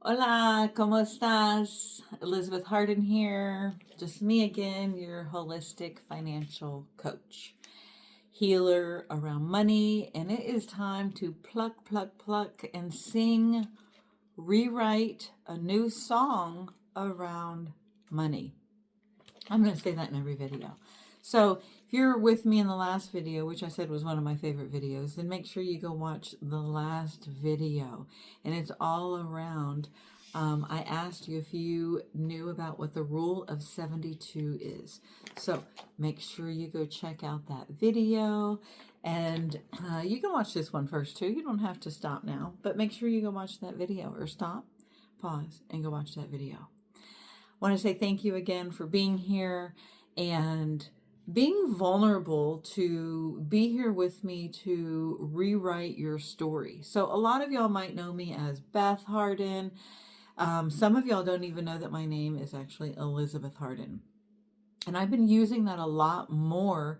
Hola, ¿cómo estás? Elizabeth Harden here. Just me again, your holistic financial coach, healer around money. And it is time to pluck, pluck, pluck and sing, rewrite a new song around money. I'm going to say that in every video. So if you're with me in the last video, which I said was one of my favorite videos, then make sure you go watch the last video. And it's all around, I asked you if you knew about what the rule of 72 is. So make sure you go check out that video. And you can watch this one first too. You don't have to stop now, but make sure you go watch that video, or stop, pause, and go watch that video. I want to say thank you again for being here and being vulnerable to be here with me to rewrite your story. So a lot of y'all might know me as Beth Harden. Some of y'all don't even know that my name is actually Elizabeth Harden. And I've been using that a lot more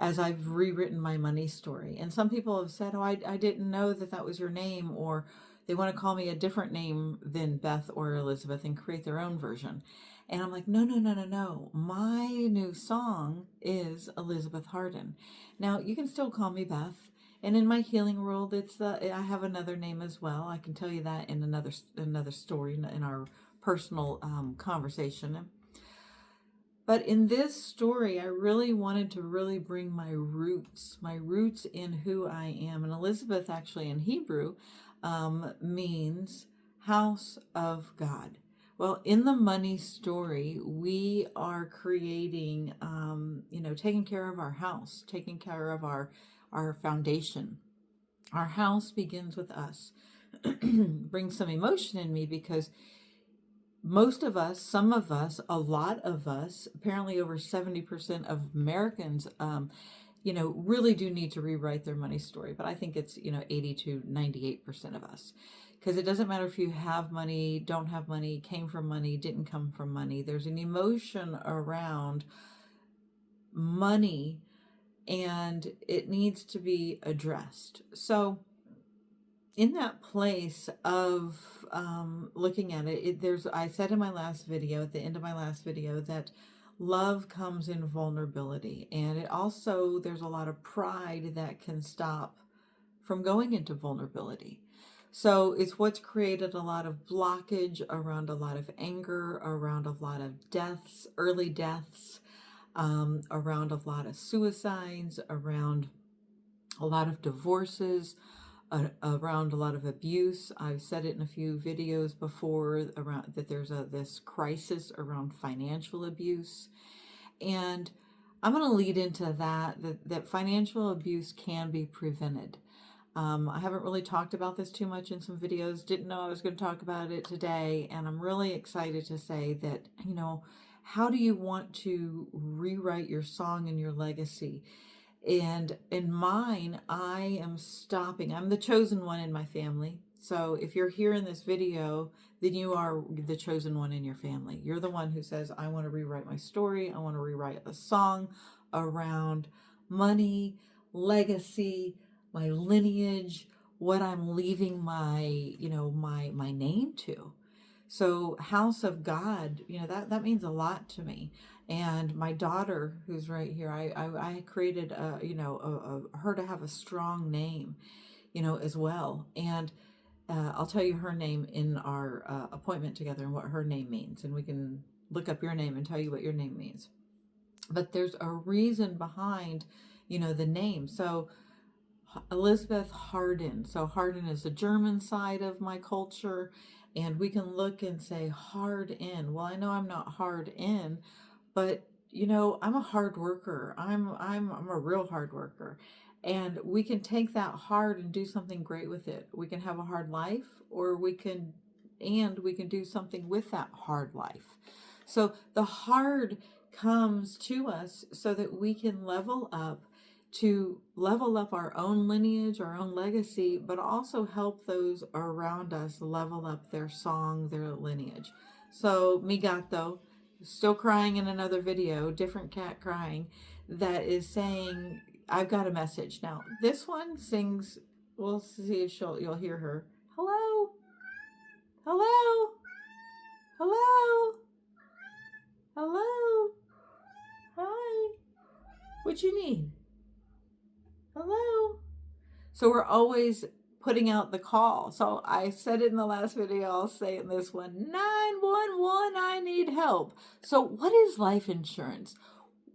as I've rewritten my money story. And some people have said, oh, I didn't know that that was your name, or they want to call me a different name than Beth or Elizabeth and create their own version. And I'm like, no, no, no, no, no. My new song is Elizabeth Harden. Now, you can still call me Beth. And in my healing world, I have another name as well. I can tell you that in another story in our personal conversation. But in this story, I really wanted to really bring my roots in who I am. And Elizabeth, actually in Hebrew, means house of God. Well, in the money story, we are creating, taking care of our house, taking care of our foundation. Our house begins with us. Brings some emotion in me because most of us, some of us, a lot of us, apparently over 70% of Americans, really do need to rewrite their money story. But I think it's, 80 to 98% of us. Because it doesn't matter if you have money, don't have money, came from money, didn't come from money. There's an emotion around money and it needs to be addressed. So in that place of looking at it, I said in my last video, at the end of my last video, that love comes in vulnerability. And it also, there's a lot of pride that can stop from going into vulnerability. So it's what's created a lot of blockage around a lot of anger, around a lot of deaths, early deaths, around a lot of suicides, around a lot of divorces, around a lot of abuse. I've said it in a few videos before around that there's this crisis around financial abuse. And I'm going to lead into that financial abuse can be prevented. I haven't really talked about this too much in some videos, didn't know I was going to talk about it today, and I'm really excited to say that, how do you want to rewrite your song and your legacy? And in mine, I am stopping. I'm the chosen one in my family. So if you're here in this video, then you are the chosen one in your family. You're the one who says, I want to rewrite my story. I want to rewrite a song around money, legacy, my lineage, what I'm leaving my name to. So house of God, that means a lot to me. And my daughter, who's right here, I created her to have a strong name, as well. And I'll tell you her name in our appointment together and what her name means, and we can look up your name and tell you what your name means. But there's a reason behind, the name. So Elizabeth Harden. So Harden is the German side of my culture, and we can look and say hard in. Well, I know I'm not hard in, but I'm a hard worker. I'm a real hard worker. And we can take that hard and do something great with it. We can have a hard life, or we can do something with that hard life. So the hard comes to us so that we can level up our own lineage, our own legacy, but also help those around us level up their song, their lineage. So mi gato, still crying in another video, different cat crying, that is saying, I've got a message. Now, this one sings, we'll see if you'll hear her. Hello. Hello? Hello? Hello? Hi. What you need? Hello? So we're always putting out the call. So I said it in the last video, I'll say it in this one, 911, I need help. So what is life insurance?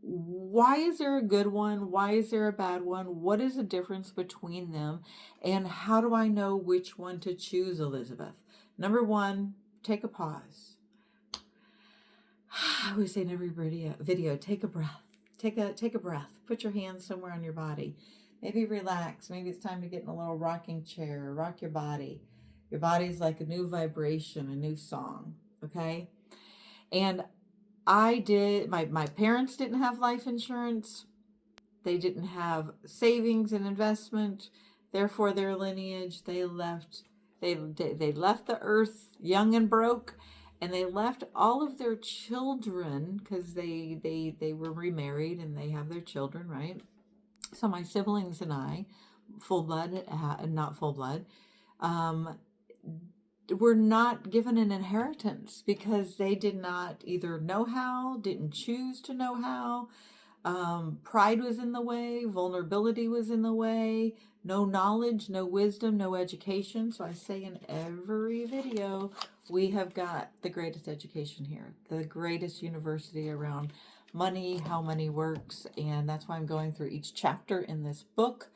Why is there a good one? Why is there a bad one? What is the difference between them? And how do I know which one to choose, Elizabeth? Number one, take a pause. I always say in every video, take a breath. Take a breath. Put your hands somewhere on your body. Maybe relax. Maybe it's time to get in a little rocking chair. Rock your body. Your body's like a new vibration, a new song. Okay? And my parents didn't have life insurance. They didn't have savings and investment. Therefore, their lineage, they left the earth young and broke, and they left all of their children because they were remarried and they have their children, right? So my siblings and I, full blood and not full blood, were not given an inheritance because they did not either know how, didn't choose to know how. Pride was in the way, vulnerability was in the way, no knowledge, no wisdom, no education. So I say in every video, we have got the greatest education here, the greatest university around money, how money works. And that's why I'm going through each chapter in this book.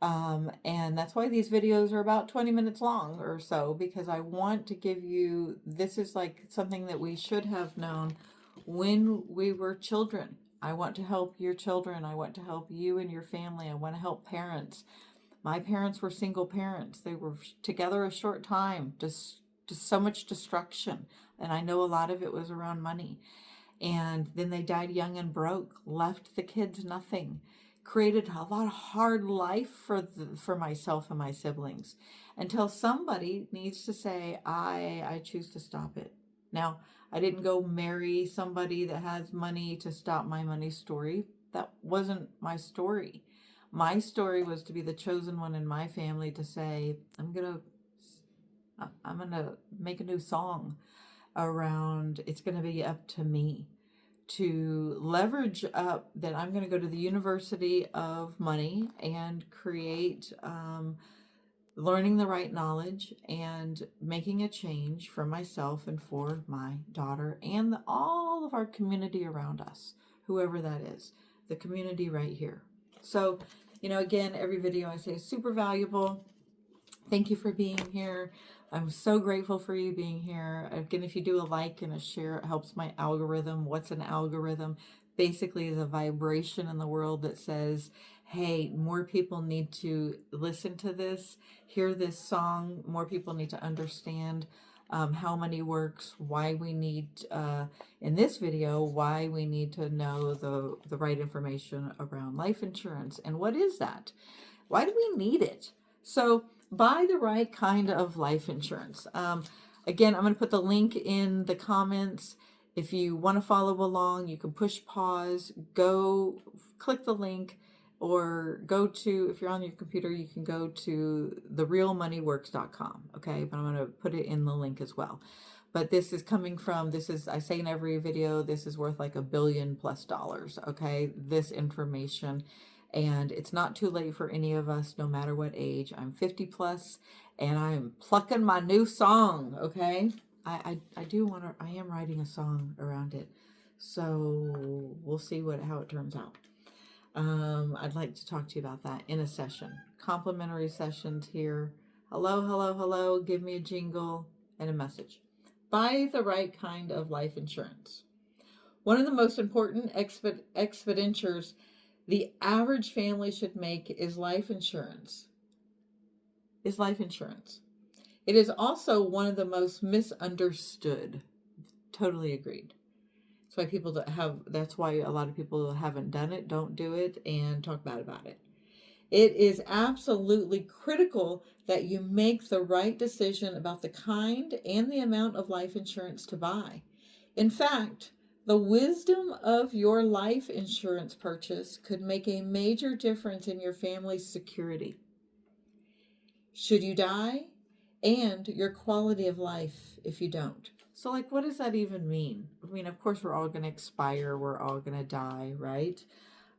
And that's why these videos are about 20 minutes long or so, because I want to give you, this is like something that we should have known when we were children. I want to help your children. I want to help you and your family. I want to help parents. My parents were single parents. They were together a short time, just so much destruction. And I know a lot of it was around money. And then they died young and broke, left the kids nothing, created a lot of hard life for myself and my siblings, until somebody needs to say, I choose to stop it. Now, I didn't go marry somebody that has money to stop my money story. That wasn't my story. My story was to be the chosen one in my family to say, I'm gonna make a new song around, it's gonna be up to me to leverage up that I'm going to go to the University of Money and create learning the right knowledge and making a change for myself and for my daughter and all of our community around us, whoever that is, the community right here. So, again, every video I say is super valuable. Thank you for being here. I'm so grateful for you being here. Again, if you do a like and a share, it helps my algorithm. What's an algorithm? Basically, the vibration in the world that says, hey, more people need to listen to this, hear this song. More people need to understand how money works, why we need, in this video, why we need to know the right information around life insurance. And what is that? Why do we need it? So buy the right kind of life insurance. Again, I'm going to put the link in the comments. If you want to follow along, you can push pause, go click the link, or go to, if you're on your computer, you can go to therealmoneyworks.com. Okay, but I'm going to put it in the link as well. But this is coming from, I say in every video, this is worth like $1 billion+. Okay, this information. And it's not too late for any of us, no matter what age. I'm 50 plus, and I'm plucking my new song, okay? I am writing a song around it. So we'll see how it turns out. I'd like to talk to you about that in a session. Complimentary sessions here. Hello, hello, hello. Give me a jingle and a message. Buy the right kind of life insurance. One of the most important expenditures the average family should make is life insurance. It is also one of the most misunderstood. Totally agreed. That's why a lot of people haven't done it, don't do it, and talk bad about it. It is absolutely critical that you make the right decision about the kind and the amount of life insurance to buy. In fact, the wisdom of your life insurance purchase could make a major difference in your family's security. Should you die, and your quality of life if you don't. So, like, what does that even mean? I mean, of course, we're all going to expire, we're all going to die, right?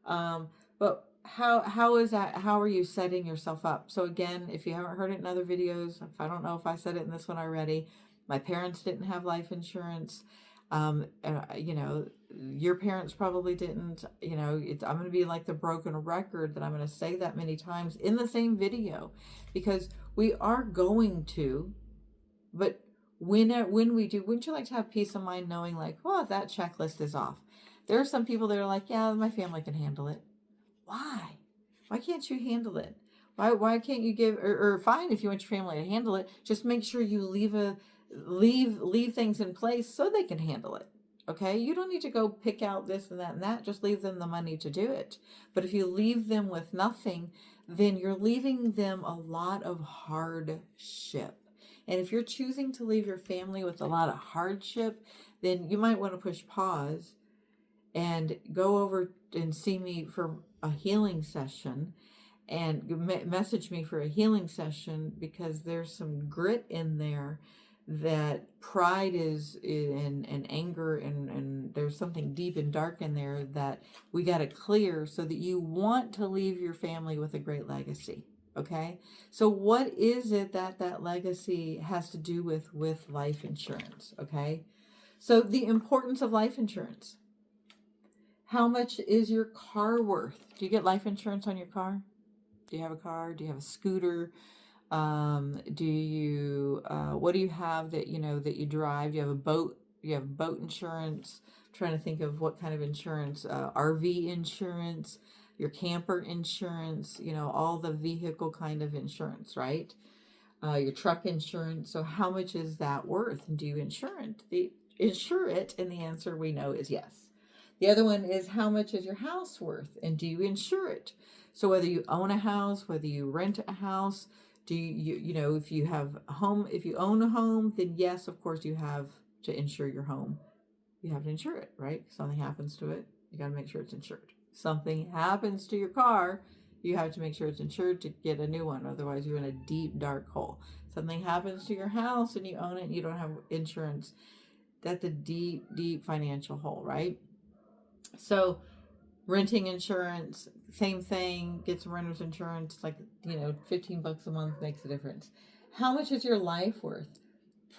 But how is that? How are you setting yourself up? So again, if you haven't heard it in other videos, if I don't know if I said it in this one already, my parents didn't have life insurance. You know, your parents probably didn't. You know, I'm going to be like the broken record that I'm going to say that many times in the same video, because we are going to, but when we do, wouldn't you like to have peace of mind knowing, like, well, that checklist is off? There are some people that are like, yeah, my family can handle it. Why? Why can't you handle it? Why can't you give, or fine, if you want your family to handle it, just make sure you leave things in place so they can handle it. Okay? You don't need to go pick out this and that and that. Just leave them the money to do it. But if you leave them with nothing, then you're leaving them a lot of hardship. And if you're choosing to leave your family with a lot of hardship, then you might want to push pause and go over and see me for a healing session, and message me for a healing session, because there's some grit in there, that pride is in, and anger, and there's something deep and dark in there that we got to clear, so that you want to leave your family with a great legacy. Okay, so what is it that that legacy has to do with life insurance? Okay, so the importance of life insurance. How much is your car worth? Do you get life insurance on your car? Do you have a car? Do you have a scooter? Do you, what do you have that, you know, that you drive? Do you have a boat? Do you have boat insurance? I'm trying to think of what kind of insurance, RV insurance, your camper insurance, you know, all the vehicle kind of insurance, right? Your truck insurance. So how much is that worth? And do you insure it? And the answer we know is yes. The other one is, how much is your house worth, and do you insure it? So whether you own a house, whether you rent a house, do you know, if you have a home, if you own a home, then yes, of course you have to insure your home. You have to insure it, right? If something happens to it, you got to make sure it's insured. Something happens to your car, you have to make sure it's insured to get a new one. Otherwise, you're in a deep, dark hole. Something happens to your house and you own it and you don't have insurance. That's a deep, deep financial hole, right? So renting insurance, same thing. Get some renter's insurance, like, you know, $15 a month makes a difference. How much is your life worth?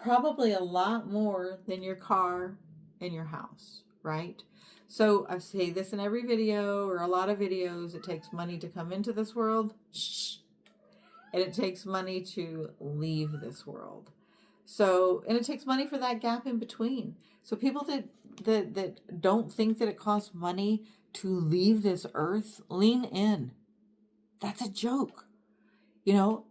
Probably a lot more than your car and your house, right? So I say this in every video, or a lot of videos. It takes money to come into this world. Shh. And it takes money to leave this world. So, and it takes money for that gap in between. So people that don't think that it costs money to leave this earth, lean in. That's a joke. You know,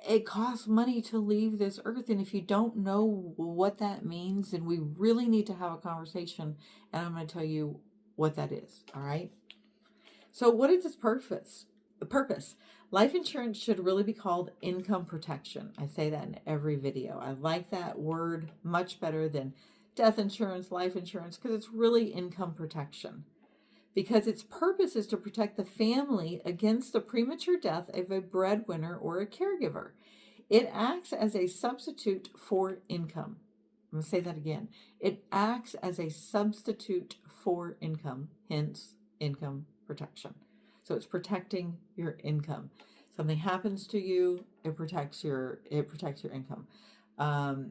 it costs money to leave this earth. And if you don't know what that means, then we really need to have a conversation. And I'm going to tell you what that is. All right. So what is its purpose? The purpose. Life insurance should really be called income protection. I say that in every video. I like that word much better than death insurance, life insurance, because it's really income protection. Because its purpose is to protect the family against the premature death of a breadwinner or a caregiver. It acts as a substitute for income. I'm going to say that again. It acts as a substitute for income, hence income protection. So it's protecting your income. Something happens to you, it protects your income.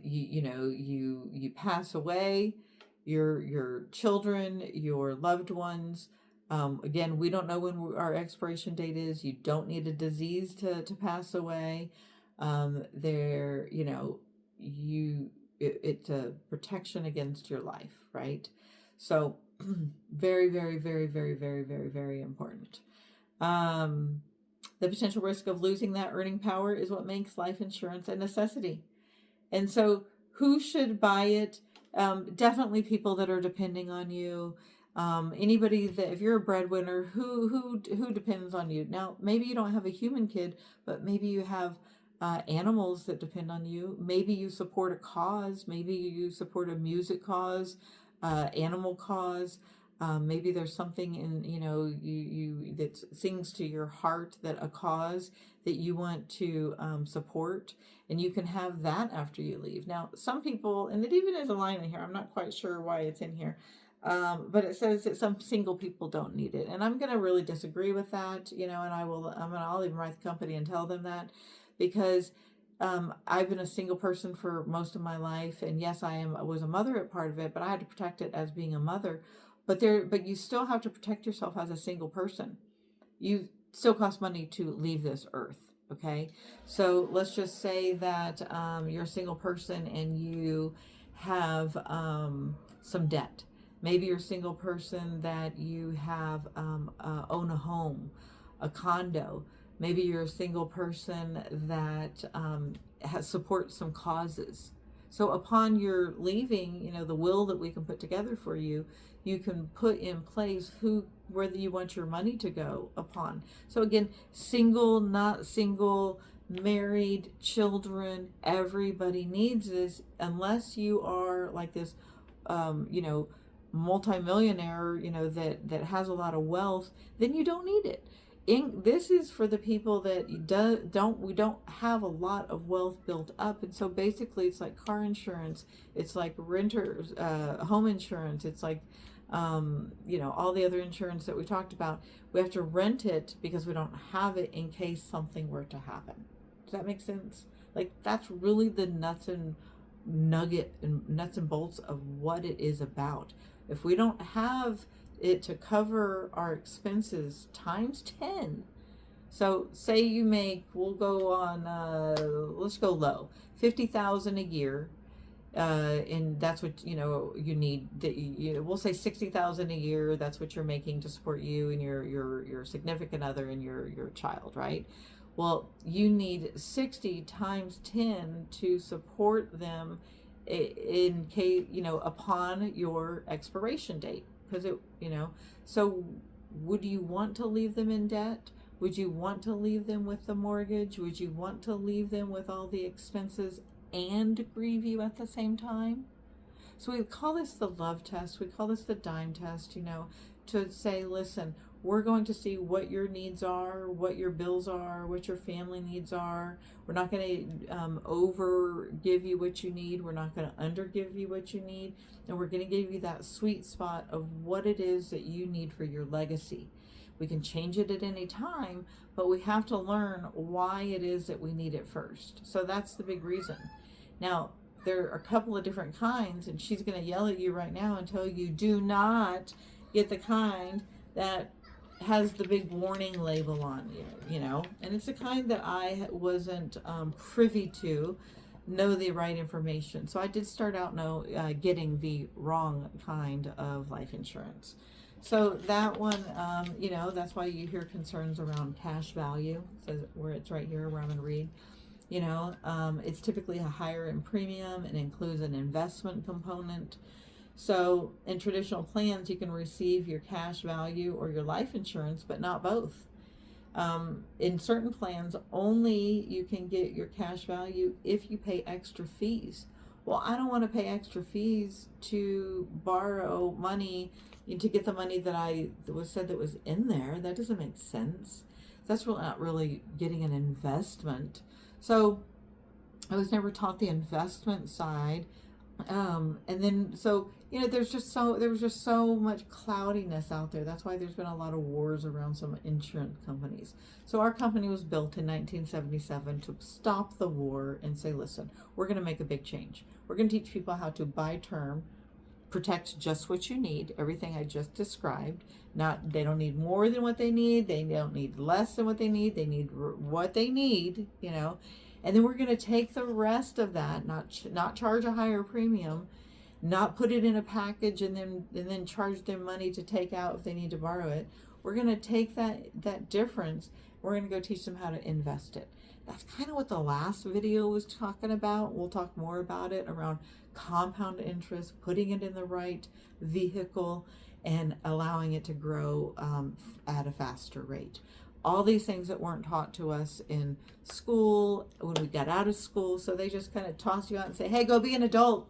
You pass away, your children, your loved ones. Again, we don't know when our expiration date is. You don't need a disease to pass away. It's a protection against your life, right? So very, very, very, very, very, very, very important. The potential risk of losing that earning power is what makes life insurance a necessity. And so who should buy it? Definitely people that are depending on you. Anybody that, if you're a breadwinner, who depends on you. Now, maybe you don't have a human kid, but maybe you have animals that depend on you. Maybe you support a cause. Maybe you support a music cause, animal cause. Maybe there's something in, you that sings to your heart, that a cause that you want to support, and you can have that after you leave. Now, some people, and it even is a line in here, I'm not quite sure why it's in here, but it says that some single people don't need it, and I'm going to really disagree with that, and I'll even write the company and tell them that, because I've been a single person for most of my life, and yes, was a mother at part of it, but I had to protect it as being a mother. But you still have to protect yourself as a single person. You still cost money to leave this earth. Okay, so let's just say that you're a single person and you have some debt. Maybe you're a single person that you have own a home, a condo. Maybe you're a single person that has supports some causes. So upon your leaving, the will that we can put together for you, you can put in place whether you want your money to go upon. So again, single, not single, married, children, everybody needs this, unless you are like this, multimillionaire, that has a lot of wealth, then you don't need it. This is for the people that we don't have a lot of wealth built up, and so basically it's like car insurance, it's like renters, home insurance, it's like all the other insurance that we talked about. We have to rent it because we don't have it in case something were to happen. Does that make sense? Like, that's really the nuts and bolts of what it is about. If we don't have it to cover our expenses times 10. So say you make, we'll go on, let's go low, 50,000 a year. And that's what, you need, we'll say 60,000 a year. That's what you're making to support you and your significant other and your child, right? Well, you need 60 times 10 to support them in case, upon your expiration date. Because so would you want to leave them in debt? Would you want to leave them with the mortgage? Would you want to leave them with all the expenses and grieve you at the same time? So we call this the love test. We call this the dime test, to say, listen, we're going to see what your needs are, what your bills are, what your family needs are. We're not going to over give you what you need. We're not going to under give you what you need. And we're going to give you that sweet spot of what it is that you need for your legacy. We can change it at any time, but we have to learn why it is that we need it first. So that's the big reason. Now, there are a couple of different kinds, and she's going to yell at you right now and tell you, do not get the kind that has the big warning label on you, and it's the kind that I wasn't privy to know the right information. So I did start out getting the wrong kind of life insurance. So that one, that's why you hear concerns around cash value. So where it's right here where I'm going to read. It's typically a higher in premium and includes an investment component. So in traditional plans, you can receive your cash value or your life insurance, but not both. In certain plans, only you can get your cash value if you pay extra fees. Well, I don't want to pay extra fees to borrow money to get the money that was said that was in there. That doesn't make sense. That's really not really getting an investment. So I was never taught the investment side. And then, so, there was just so much cloudiness out there. That's why there's been a lot of wars around some insurance companies. So our company was built in 1977 to stop the war and say, listen, we're going to make a big change. We're going to teach people how to buy term, protect just what you need, everything I just described. They don't need more than what they need. They don't need less than what they need. They need what they need, And then we're going to take the rest of that, not charge a higher premium, not put it in a package and then charge them money to take out if they need to borrow it. We're going to take that difference. We're going to go teach them how to invest it. That's kind of what the last video was talking about. We'll talk more about it around compound interest, putting it in the right vehicle, and allowing it to grow at a faster rate. All these things that weren't taught to us in school when we got out of school. So they just kind of toss you out and say, hey, go be an adult.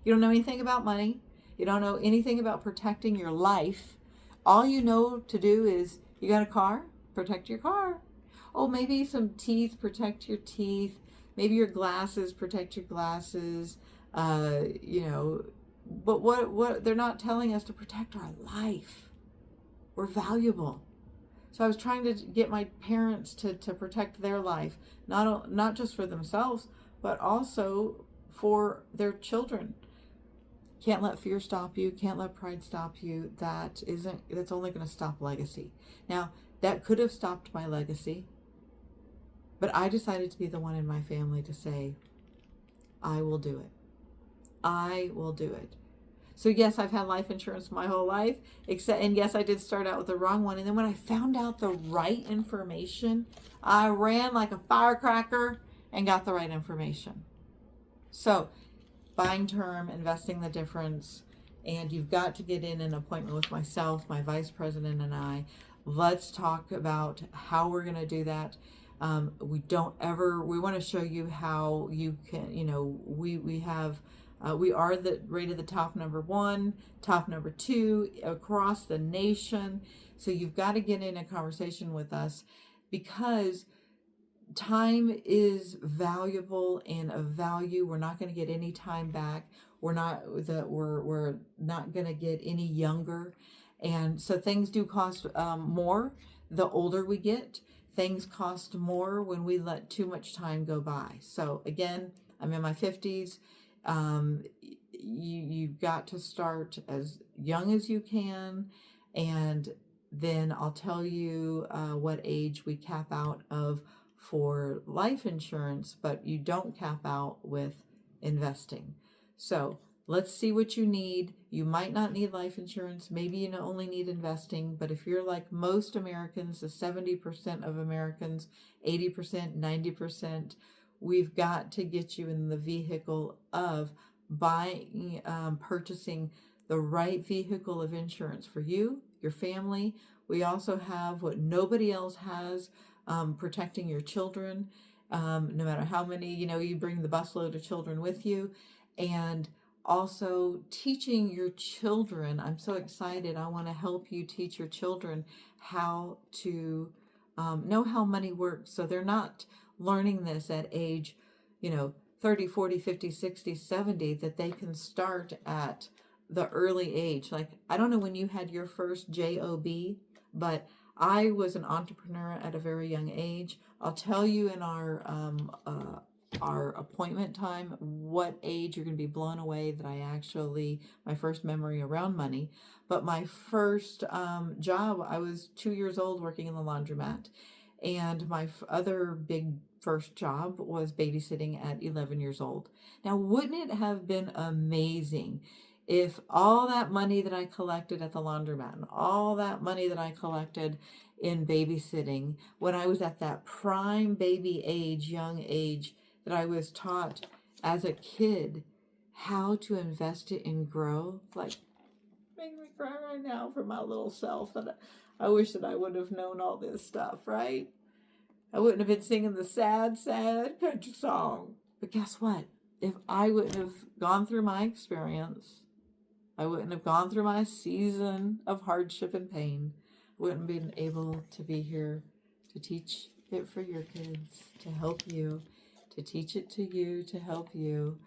You don't know anything about money. You don't know anything about protecting your life. All you know to do is, you got a car? Protect your car. Oh, maybe some teeth, protect your teeth. Maybe your glasses, protect your glasses. You know, but what they're not telling us to protect our life. We're valuable. So I was trying to get my parents to protect their life, not just for themselves, but also for their children. Can't let fear stop you. Can't let pride stop you. That's only going to stop legacy. Now, that could have stopped my legacy, but I decided to be the one in my family to say, I will do it. I will do it. So yes, I've had life insurance my whole life, and yes, I did start out with the wrong one. And then when I found out the right information, I ran like a firecracker and got the right information. So buying term, investing the difference, and you've got to get in an appointment with myself, my vice president, and I. Let's talk about how we're going to do that. We want to show you how you can, we are rated the top number 1, top number 2 across the nation. So you've got to get in a conversation with us, because time is valuable and of value. We're not going to get any time back. We're not going to get any younger. And so things do cost more the older we get. Things cost more when we let too much time go by. So again, I'm in my 50s. You've got to start as young as you can, and then I'll tell you what age we cap out of for life insurance, but you don't cap out with investing. So let's see what you need. You might not need life insurance. Maybe you only need investing. But if you're like most Americans, the 70% of Americans, 80%, 90%, we've got to get you in the vehicle of buying, purchasing the right vehicle of insurance for you, your family. We also have what nobody else has, protecting your children. No matter how many, you bring the busload of children with you, and also teaching your children. I'm so excited. I want to help you teach your children how to know how money works, so they're not learning this at age 30, 40, 50, 60, 70, that they can start at the early age. Like, I don't know when you had your first job, but I was an entrepreneur at a very young age. I'll tell you in our appointment time what age you're going to be blown away that my first memory around money. But my first job, I was 2 years old working in the laundromat. And my other big first job was babysitting at 11 years old. Now, wouldn't it have been amazing if all that money that I collected at the laundromat and all that money that I collected in babysitting, when I was at that prime baby age, young age, that I was taught as a kid how to invest it and grow? Like, making me cry right now for my little self. And I wish that I would have known all this stuff, right? I wouldn't have been singing the sad, sad country song. But guess what? If I wouldn't have gone through my experience, I wouldn't have gone through my season of hardship and pain, I wouldn't have been able to be here to teach it for your kids, to help you, to teach it to you, to help you,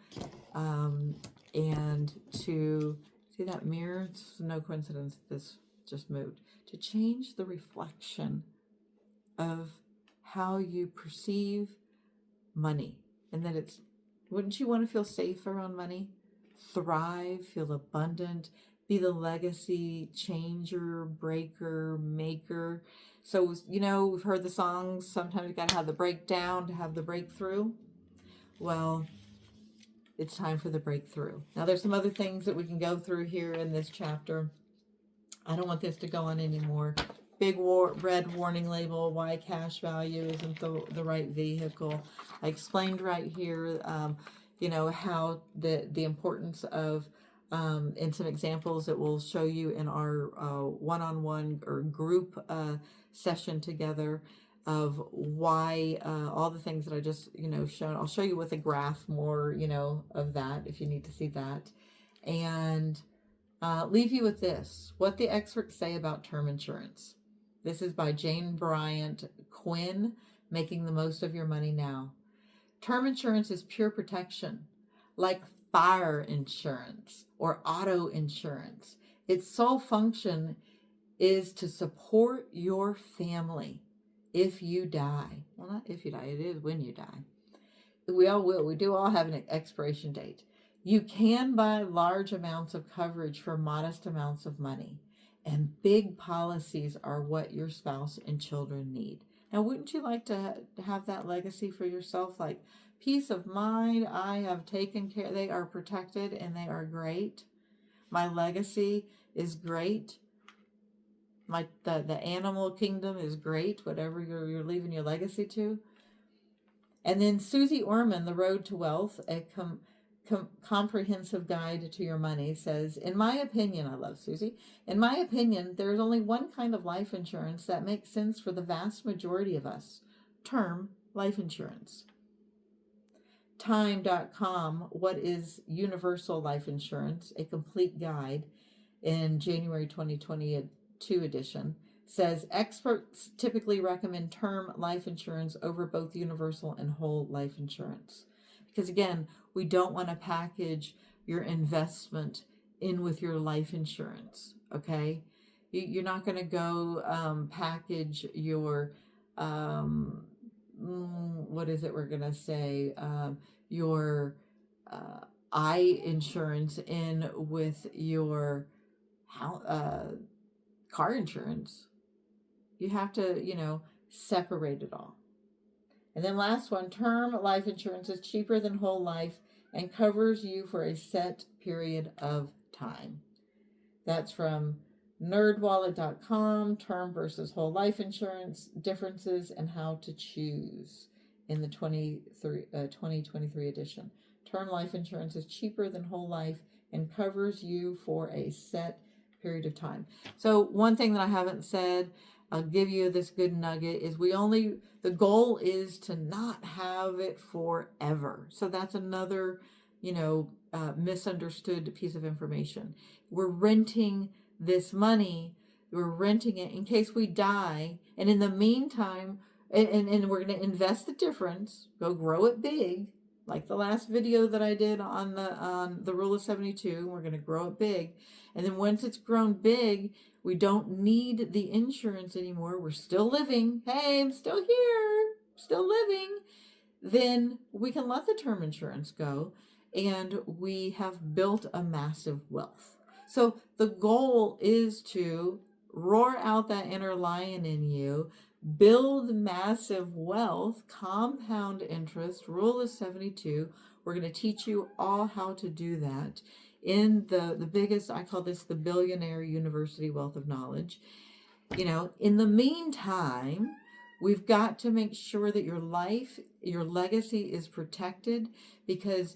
and to see that mirror. It's no coincidence this just moved. To change the reflection of how you perceive money, and that wouldn't you want to feel safe around money? Thrive, feel abundant, be the legacy changer, breaker, maker. So, we've heard the songs, sometimes you got to have the breakdown to have the breakthrough. Well, it's time for the breakthrough. Now, there's some other things that we can go through here in this chapter. I don't want this to go on anymore. Big red warning label, why cash value isn't the right vehicle. I explained right here, how the importance of, and some examples that we'll show you in our one-on-one or group session together, of why all the things that I just, shown. I'll show you with a graph more, of that if you need to see that. And Leave you with this: what the experts say about term insurance. This is by Jane Bryant Quinn, Making the Most of Your Money Now. Term insurance is pure protection, like fire insurance or auto insurance. Its sole function is to support your family if you die. Well, not if you die, it is when you die. We all will. We do all have an expiration date. You can buy large amounts of coverage for modest amounts of money, and big policies are what your spouse and children need. Now, wouldn't you like to have that legacy for yourself? Like peace of mind, I have taken care, they are protected and they are great. My legacy is great. The animal kingdom is great, whatever you're leaving your legacy to. And then Susie Orman, The Road to Wealth, a comprehensive guide to your money, says, in my opinion, I love Susie, in my opinion, there is only one kind of life insurance that makes sense for the vast majority of us: term life insurance. Time.com, What is Universal Life Insurance? A Complete Guide, in January 2022 edition, says experts typically recommend term life insurance over both universal and whole life insurance. Because again, we don't want to package your investment in with your life insurance, okay? You're not going to go package your, what is it we're going to say, your eye insurance in with your car insurance. You have to, separate it all. And then last one, term life insurance is cheaper than whole life and covers you for a set period of time. That's from nerdwallet.com, term versus whole life insurance, differences and how to choose, in the 2023 edition. Term life insurance is cheaper than whole life and covers you for a set period of time. So one thing that I haven't said, I'll give you this good nugget, is the goal is to not have it forever. So that's another, misunderstood piece of information. We're renting this money, we're renting it in case we die. And in the meantime, and we're going to invest the difference, go grow it big, like the last video that I did on the Rule of 72. We're going to grow it big. And then once it's grown big, we don't need the insurance anymore. We're still living. Hey, I'm still here, still living. Then we can let the term insurance go, and we have built a massive wealth. So the goal is to roar out that inner lion in you, build massive wealth, compound interest, Rule of 72. We're going to teach you all how to do that in the biggest, I call this the Billionaire University Wealth of Knowledge. In the meantime, we've got to make sure that your legacy is protected, because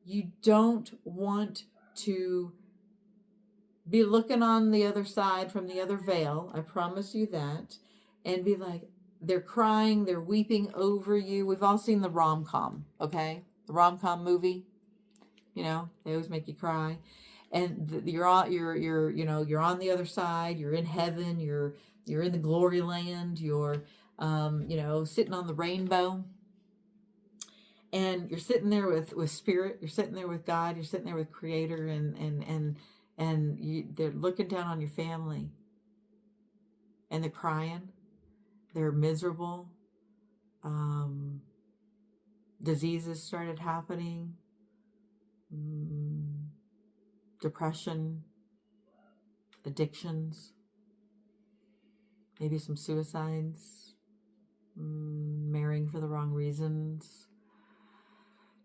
you don't want to be looking on the other side from the other veil. I promise you that. And be like, they're crying, they're weeping over you. We've all seen the rom-com, okay? The rom-com movie. They always make you cry. And you're on the other side, you're in heaven, you're in the glory land, you're sitting on the rainbow. And you're sitting there with spirit, you're sitting there with God, you're sitting there with Creator, and they're looking down on your family, and they're crying, they're miserable. Diseases started happening, depression, addictions, maybe some suicides, marrying for the wrong reasons,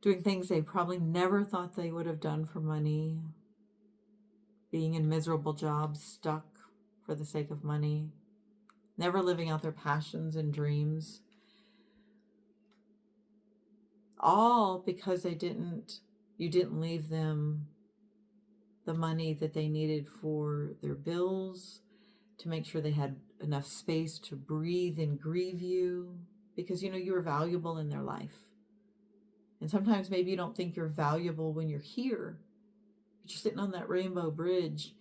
doing things they probably never thought they would have done for money, being in miserable jobs, stuck for the sake of money, never living out their passions and dreams. All because you didn't leave them the money that they needed for their bills, to make sure they had enough space to breathe and grieve you, because you were valuable in their life. And sometimes maybe you don't think you're valuable when you're here, But you're sitting on that rainbow bridge,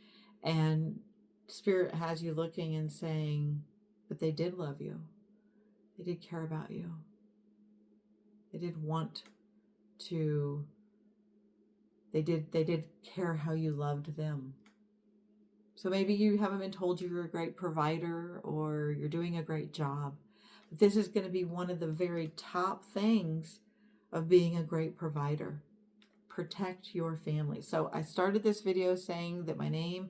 and Spirit has you looking and saying, but they did love you. They did care about you. They did want to, they did care how you loved them. So maybe you haven't been told you're a great provider or you're doing a great job. But this is going to be one of the very top things of being a great provider. Protect your family. So I started this video saying that my name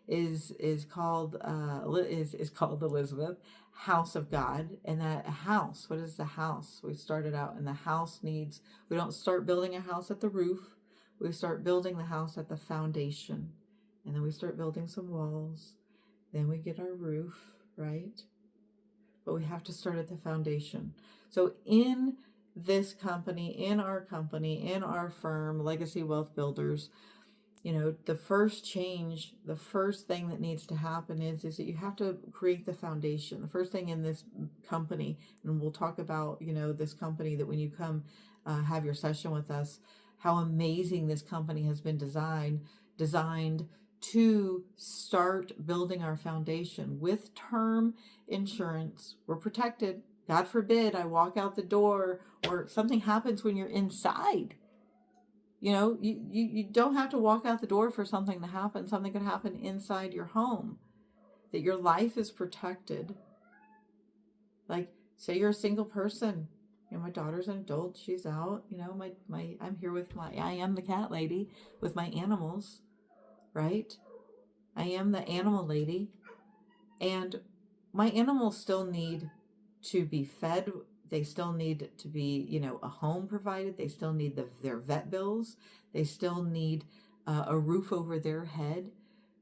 is called Elizabeth, House of God. And that house, what is the house? We started out, and the house needs, we don't start building a house at the roof. We start building the house at the foundation. And then we start building some walls. Then we get our roof, right? But we have to start at the foundation. So in this company, in our firm, Legacy Wealth Builders, you know, the first change, the first thing that needs to happen is that you have to create the foundation. The first thing in this company, and we'll talk about, you know, this company, that when you come have your session with us, how amazing this company has been designed to start building our foundation with term insurance. We're protected. God forbid I walk out the door or something happens when you're inside. You know, you don't have to walk out the door for something to happen. Something could happen inside your home. That your life is protected. Like, say you're a single person. You know, my daughter's an adult. She's out. You know, I'm here with I am the cat lady with my animals. Right? I am the animal lady. And my animals still need to be fed. They still need to be, you know, a home provided. They still need their vet bills. They still need a roof over their head.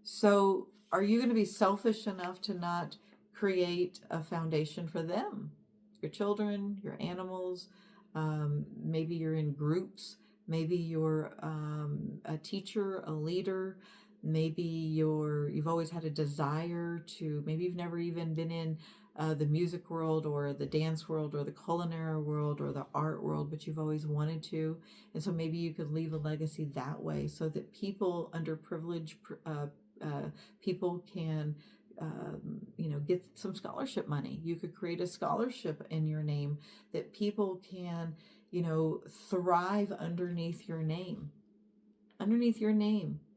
So are you going to be selfish enough to not create a foundation for them? Your children, your animals, maybe you're in groups. Maybe you're a teacher, a leader. Maybe you've always had a desire to, maybe you've never even been in the music world or the dance world or the culinary world or the art world, but you've always wanted to. And so maybe you could leave a legacy that way so that people, underprivileged people can, you know, get some scholarship money. You could create a scholarship in your name that people can, you know, thrive underneath your name.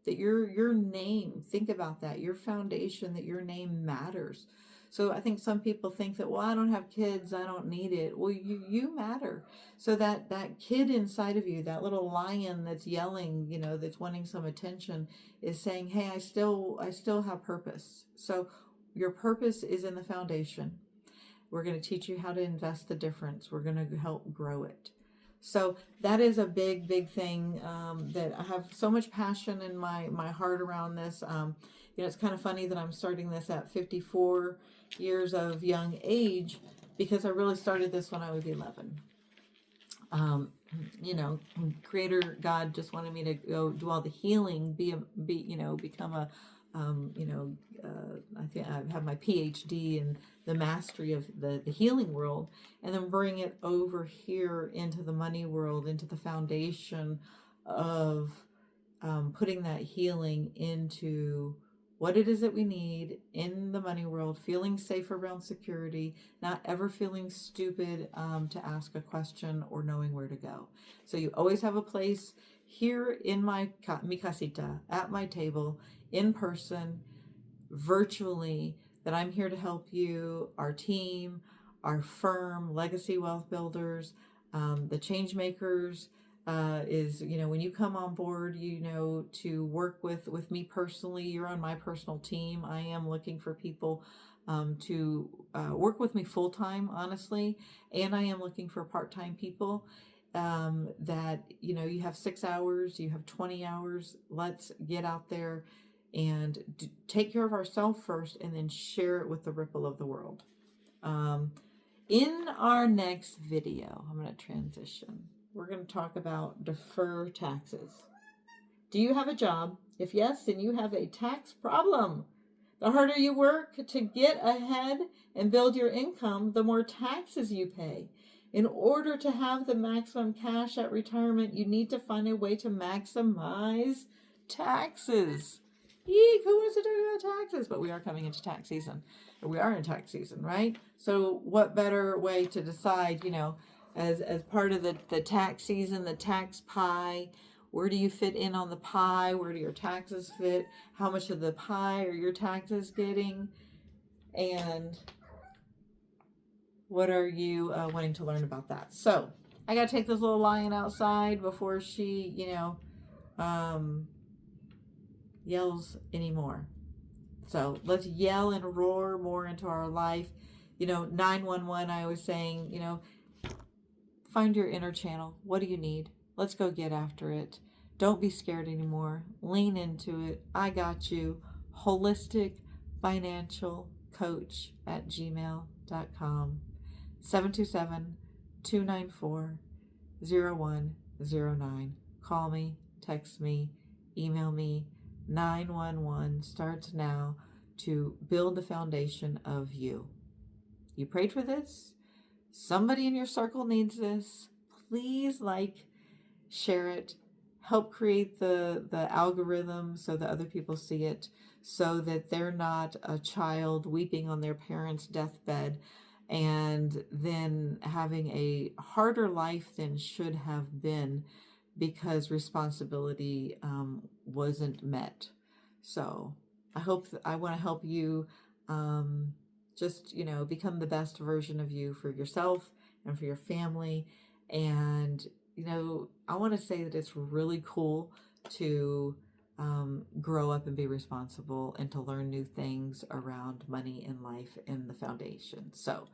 That your name, think about that, your foundation, that your name matters. So I think some people think that, well, I don't have kids, I don't need it. Well, you matter. So that kid inside of you, that little lion that's yelling, you know, that's wanting some attention, is saying, hey, I still have purpose. So your purpose is in the foundation. We're going to teach you how to invest the difference. We're going to help grow it. So that is a big, big thing that I have so much passion in my heart around this. You know, it's kind of funny that I'm starting this at 54 years of young age, because I really started this when I was 11. You know, Creator God just wanted me to go do all the healing, become a, I think I have my PhD in the mastery of the healing world, and then bring it over here into the money world, into the foundation of putting that healing into what it is that we need in the money world, feeling safe around security, not ever feeling stupid to ask a question or knowing where to go. So you always have a place here in mi casita, at my table, in person, virtually, that I'm here to help you, our team, our firm, Legacy Wealth Builders, the change makers, is, you know, when you come on board, you know, to work with me personally, you're on my personal team. I am looking for people to work with me full-time, honestly, and I am looking for part-time people that, you know, you have 6 hours, you have 20 hours. Let's get out there and take care of ourselves first, and then share it with the ripple of the world. In our next video, I'm going to transition. We're going to talk about defer taxes. Do you have a job? If yes, then you have a tax problem. The harder you work to get ahead and build your income, the more taxes you pay. In order to have the maximum cash at retirement, you need to find a way to maximize taxes. Eek, who wants to talk about taxes? But we are coming into tax season. We are in tax season, right? So what better way to decide, as part of the tax season, the tax pie, where do you fit in on the pie? Where do your taxes fit? How much of the pie are your taxes getting? And what are you wanting to learn about that? So I got to take this little lion outside before she, yells anymore. So let's yell and roar more into our life. 911, I was saying, find your inner channel. What do you need? Let's go get after it. Don't be scared anymore. Lean into it. I got you. Holistic financial coach at gmail.com. 727-294-0109. Call me, text me, email me. 911 starts now to build the foundation of you. You prayed for this? Somebody in your circle needs this. Please share it, help create the algorithm so that other people see it, so that they're not a child weeping on their parents' deathbed and then having a harder life than should have been because responsibility wasn't met. So I want to help you just, become the best version of you for yourself and for your family. And, I want to say that it's really cool to grow up and be responsible and to learn new things around money and life in the foundation. So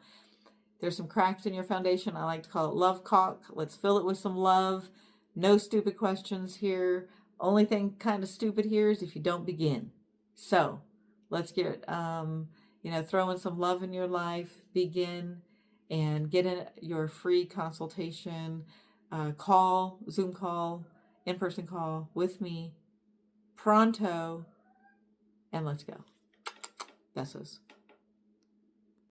there's some cracks in your foundation. I like to call it love caulk. Let's fill it with some love. No stupid questions here. Only thing kind of stupid here is if you don't begin. So let's get, throw in some love in your life. Begin and get in your free consultation call, Zoom call, in-person call with me pronto. And let's go. Besos.